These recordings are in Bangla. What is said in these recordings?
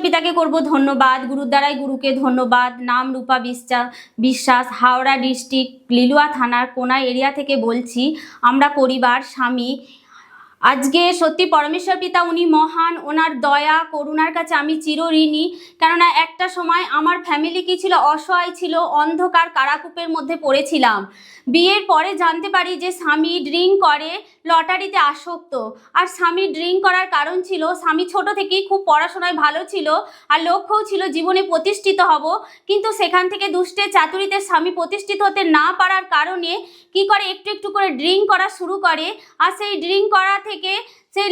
পিতাকে করব ধন্যবাদ, গুরুর দ্বারাই গুরুকে ধন্যবাদ। নাম রূপা বিশ্বাস, হাওড়া ডিস্ট্রিক্ট লিলুয়া থানার কোনা এরিয়া থেকে বলছি। আমরা পরিবার, স্বামী, আজকে সত্যি পরমেশ্বর পিতা উনি মহান, ওনার দয়া করুণার কাছে আমি চিরঋণী। কেননা একটা সময় আমার ফ্যামিলি কি ছিল, অসহায় ছিল, অন্ধকার কারাকূপের মধ্যে পড়েছিলাম। বিয়ের পরে জানতে পারি যে স্বামী ড্রিঙ্ক করে, লটারিতে আসক্ত। আর স্বামী ড্রিঙ্ক করার কারণ ছিল স্বামী ছোট থেকেই খুব পড়াশোনায় ভালো ছিল আর লক্ষ্যও ছিল জীবনে প্রতিষ্ঠিত হব, কিন্তু সেখান থেকে দুষ্টে চাতুরিতে স্বামী প্রতিষ্ঠিত হতে না পারার কারণে কি করে একটু একটু করে ড্রিঙ্ক করা শুরু করে। আর সেই ড্রিঙ্ক করা থেকে সেই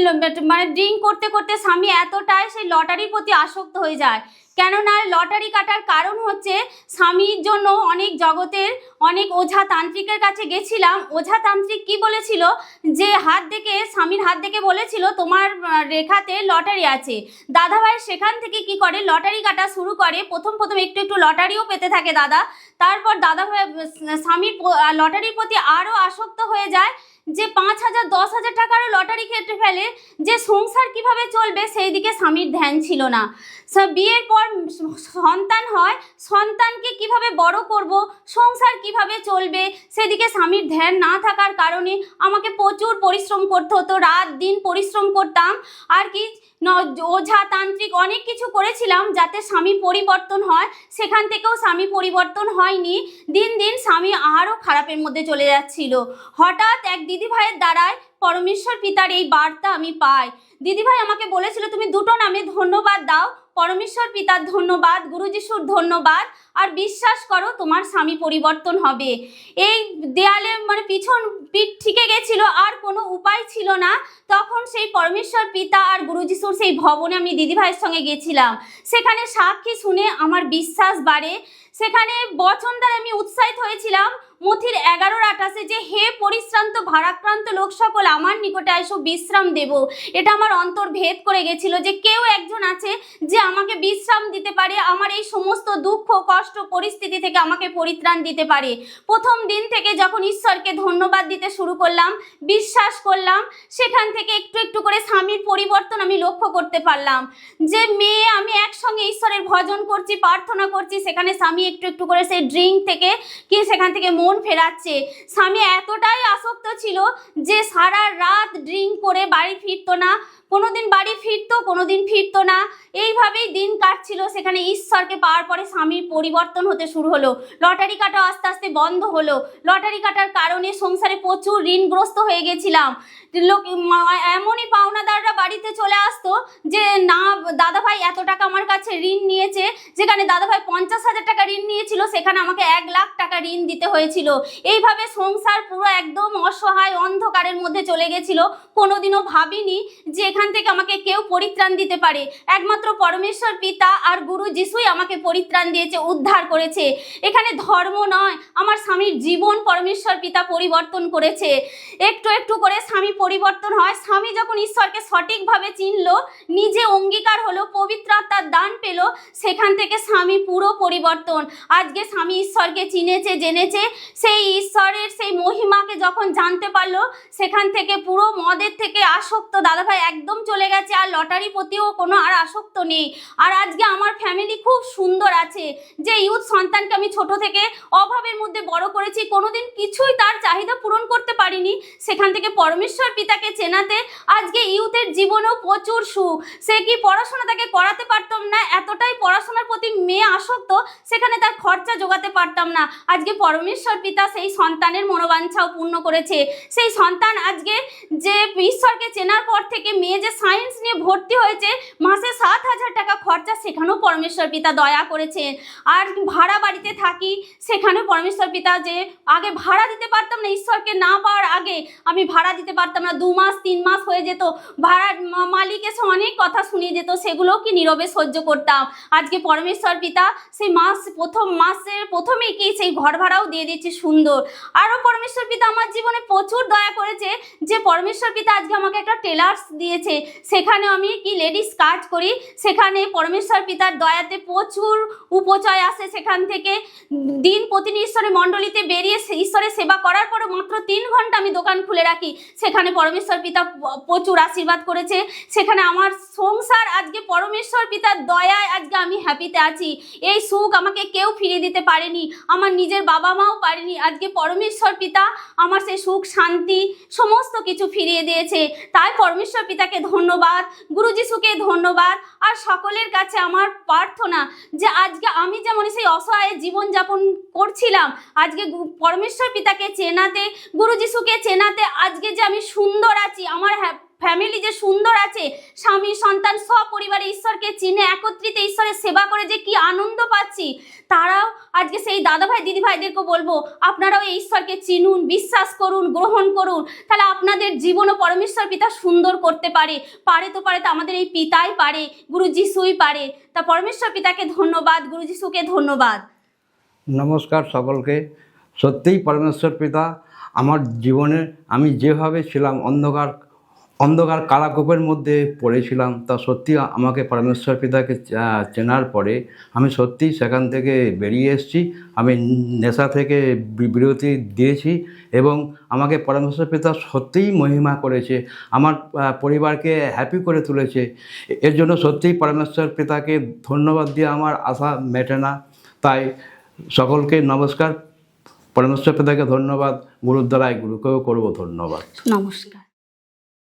মানে ড্রিঙ্ক করতে করতে স্বামী এতটাই সেই লটারির প্রতি আসক্ত হয়ে যায়। কেননা লটারি কাটার কারণ হচ্ছে স্বামীর জন্য অনেক জগতের অনেক ওঝা তান্ত্রিকের কাছে গেছিলাম। ওঝা তান্ত্রিক কি বলেছিল যে হাত দেখে, স্বামীর হাত দেখে বলেছিল তোমার রেখাতে লটারি আছে। দাদাভাই সেখান থেকে কি করে লটারি কাটা শুরু করে। প্রথম একটু একটু লটারিও পেতে থাকে দাদা। তারপর দাদাভাই স্বামীর লটারির প্রতি আরও আসক্ত হয়ে যায়, যে 5,000 10,000 টাকারও লটারি কেটে ফেলে। যে সংসার কিভাবে চলবে সেই দিকে স্বামীর ধ্যান ছিল না। বিয়ের পর সন্তান হয়, সন্তানকে কিভাবে বড় করব, সংসার কিভাবে চলবে সেদিকে স্বামীর ধ্যান না থাকার কারণে আমাকে প্রচুর পরিশ্রম করতে হতো, রাত দিন পরিশ্রম করতাম। আর কি ওঝা তান্ত্রিক অনেক কিছু করেছিলাম যাতে স্বামী পরিবর্তন হয়, সেখান থেকেও স্বামী পরিবর্তন হয়নি। দিন দিন স্বামী আরও খারাপের মধ্যে চলে যাচ্ছিল। হঠাৎ এক দিদিভাইয়ের দ্বারায় পরমেশ্বর পিতার এই বার্তা আমি পাই। দিদিভাই আমাকে বলেছিল তুমি দুটো নামে ধন্যবাদ দাও, পরমেশ্বর পিতার ধন্যবাদ, গুরু যিশুর ধন্যবাদ, আর বিশ্বাস করো তোমার স্বামী পরিবর্তন হবে। এই দেয়ালে মানে পিঠ ঠিকে গেছিল, আর কোনো উপায় ছিল না। তখন সেই পরমেশ্বর পিতা আর গুরু যিশুর সেই ভবনে আমি দিদিভাইয়ের সঙ্গে গেছিলাম। সেখানে সাক্ষী শুনে আমার বিশ্বাস বাড়ে। সেখানে বচন দ্বারা আমি উৎসাহিত হয়েছিলাম মথির 11:28 যে হে পরিশ্রান্ত ভারাক্রান্ত লোক সকল আমার নিকটে আইসো বিশ্রাম দেব। এটা আমার অন্তর ভেদ করে গেছিল যে কেউ একজন আছে যে আমাকে বিশ্রাম দিতে পারে, আমার এই সমস্ত দুঃখ কষ্ট পরিস্থিতি থেকে আমাকে পরিত্রাণ দিতে পারে। প্রথম দিন থেকে যখন ঈশ্বরকে ধন্যবাদ দিতে শুরু করলাম, বিশ্বাস করলাম, সেখান থেকে একটু একটু করে স্বামীর পরিবর্তন আমি লক্ষ্য করতে পারলাম। যে মেয়ে আমি একসঙ্গে ঈশ্বরের ভজন করছি, প্রার্থনা করছি, সেখানে স্বামী একটু একটু করে সেই ড্রিঙ্ক থেকে কি সেখান থেকে মন ফেরাচ্ছে। স্বামী এতটাই আসক্ত ছিল যে সারা রাত ড্রিঙ্ক করে বাড়ি ফিরতো না, কোনোদিন বাড়ি ফিরতো কোনোদিন ফিরতো না, এইভাবেই দিন কাটছিল। সেখানে ঈশ্বরকে পাওয়ার পরে স্বামীর পরিবর্তন হতে শুরু হলো। লটারি কাটা আস্তে আস্তে বন্ধ হলো। লটারি কাটার কারণে সংসারে প্রচুর ঋণগ্রস্ত হয়ে গেছিলাম। লোক এমনই পাওনাদাররা বাড়িতে চলে আসতো যে না দাদাভাই এত টাকা আমার কাছে ঋণ নিয়েছে, যেখানে দাদাভাই 50,000 টাকা ঋণ নিয়েছিল সেখানে আমাকে 1 লাখ টাকা ঋণ দিতে হয়েছিল। এইভাবে সংসার পুরো একদম অসহায় অন্ধকারের মধ্যে চলে গেছিল। কোনোদিনও ভাবিনি যে এখান থেকে আমাকে কেউ পরিত্রাণ দিতে পারে। একমাত্র পরমেশ্বর পিতা আর গুরু যিশুই আমাকে পরিত্রাণ দিয়েছে, উদ্ধার করেছে। এখানে ধর্ম নয়, আমার স্বামীর জীবন পরমেশ্বর পিতা পরিবর্তন করেছে। একটু একটু করে স্বামী পরিবর্তন হয়। স্বামী যখন ঈশ্বরকে সঠিকভাবে চিনল, নিজে অঙ্গীকার হলো, পবিত্র আত্মার দান পেল, সেখান থেকে স্বামী পুরো পরিবর্তন। আজকে স্বামী ঈশ্বরকে চিনেছে, জেনেছে, সেই ঈশ্বরের সেই মহিমাকে যখন জানতে পারলো, সেখান থেকে পুরো মদের থেকে আসক্ত দাদাভাই একদম চলে গেছে। আর লটারি প্রতিও কোনো আর আসক্ত নেই। আর আজকে আমার ফ্যামিলি খুব সুন্দর আছে। যে ইউথ সন্তানকে আমি ছোট থেকে অভাবের মধ্যে বড় করেছি, কোনোদিন কিছুই তার চাহিদা পূরণ করতে পারিনি, সেখান থেকে পরমেশ্বর পিতাকে চেনাতে আজকে ইউথের জীবনেও প্রচুর সুখ। সে কি পড়াশোনা তাকে করাতে পারতাম না, এতটাই পড়াশোনার প্রতি মেয়ে আসক্ত, সেখানে তার খরচা জোগাতে পারতাম না। আজকে পরমেশ্বর পিতা সেই সন্তানের মনোবাঞ্ছাও পূর্ণ করেছে। সেই সন্তান আজকে যে ঈশ্বরকে চেনার পর থেকে মেয়ে যে সায়েন্স নিয়ে ভর্তি হয়েছে, মাসে 7,000 টাকা খরচা, সেখানেও পরমেশ্বর পিতা দয়া করেছে। আর ভাড়া বাড়িতে থাকি, সেখানেও পরমেশ্বর পিতা, যে আগে ভাড়া দিতে পারতাম না, ঈশ্বরকে না পাওয়ার আগে আমি ভাড়া দিতে পারতাম না, 2 মাস 3 মাস হয়ে যেত, ভাড়ার মালিক এসে অনেক কথা শুনিয়ে যেত, সেগুলোও কি নীরবে সহ্য করতাম। আজকে পরমেশ্বর পিতা সেই প্রথম মাসের প্রথমেই কি সেই ঘর ভাড়াও দিয়ে দিচ্ছে সুন্দর। আরও পরমেশ্বর পিতা আমার জীবনে প্রচুর দয়া করেছে। যে পরমেশ্বর পিতা আজকে আমাকে একটা টেলার্স দিয়েছে, সেখানে আমি কি লেডিস কাজ করি, সেখানে পরমেশ্বর পিতার দয়াতে প্রচুর উপচয় আসে। সেখান থেকে দিন প্রতিদিন ঈশ্বরের মণ্ডলীতে বেরিয়ে ঈশ্বরের সেবা করার পরে মাত্র 3 ঘন্টা ঘন্টা আমি দোকান খুলে রাখি, সেখানে পরমেশ্বর পিতা প্রচুর আশীর্বাদ করেছে। সেখানে আমার সংসার আজকে পরমেশ্বর পিতার দয়ায় আজকে আমি হ্যাপিতে আছি। এই সুখ আমাকে কেউ ফিরিয়ে দিতে পারেনি, আমার নিজের বাবা মাও পারেনি। আজকে পরমেশ্বর পিতা আমার সেই সুখ শান্তি সমস্ত কিছু ফিরিয়ে দিয়েছে। তাই পরমেশ্বর পিতাকে ধন্যবাদ, গুরু যিশুকে ধন্যবাদ। আর সকলের কাছে আমার প্রার্থনা যে আজকে আমি যেমন সেই অসহায় জীবনযাপন করছিলাম, আজকে পরমেশ্বর পিতাকে চেনাতে, গুরু যিশুকে চেনাতে আজকে যে আমি সুন্দর আছি, আমার ফ্যামিলি যে সুন্দর আছে, স্বামী সন্তান সপরিবারে ঈশ্বরকে চিনে একত্রিত ঈশ্বরের সেবা করে যে কি আনন্দ পাচ্ছি, তারাও আজকে সেই দাদাভাই দিদিভাইদেরকে বলবো আপনারাও এই ঈশ্বরকে চিনুন, বিশ্বাস করুন, গ্রহণ করুন। তাহলে আপনাদের জীবনও পরমেশ্বর পিতা সুন্দর করতে পারে। তো আমাদের এই পিতাই পারে, গুরু যিশুই পারে। তা পরমেশ্বর পিতাকে ধন্যবাদ, গুরু যিশুকে ধন্যবাদ। নমস্কার সকলকে। সত্যিই পরমেশ্বর পিতা আমার জীবনে, আমি যেভাবে ছিলাম অন্ধকার কারাকূপের মধ্যে পড়েছিলাম, তা সত্যি আমাকে পরমেশ্বর পিতাকে চেনার পরে আমি সত্যিই সেখান থেকে বেরিয়ে এসেছি। আমি নেশা থেকে বিরতি দিয়েছি এবং আমাকে পরমেশ্বর পিতা সত্যিই মহিমা করেছে, আমার পরিবারকে হ্যাপি করে তুলেছে। এর জন্য সত্যিই পরমেশ্বর পিতাকে ধন্যবাদ দিয়ে আমার আশা মেটে না। তাই সকলকে নমস্কার, পরমেশ্বর পিতাকে ধন্যবাদ, গুরুর দ্বারাই গুরুকেও করবো ধন্যবাদ। নমস্কার।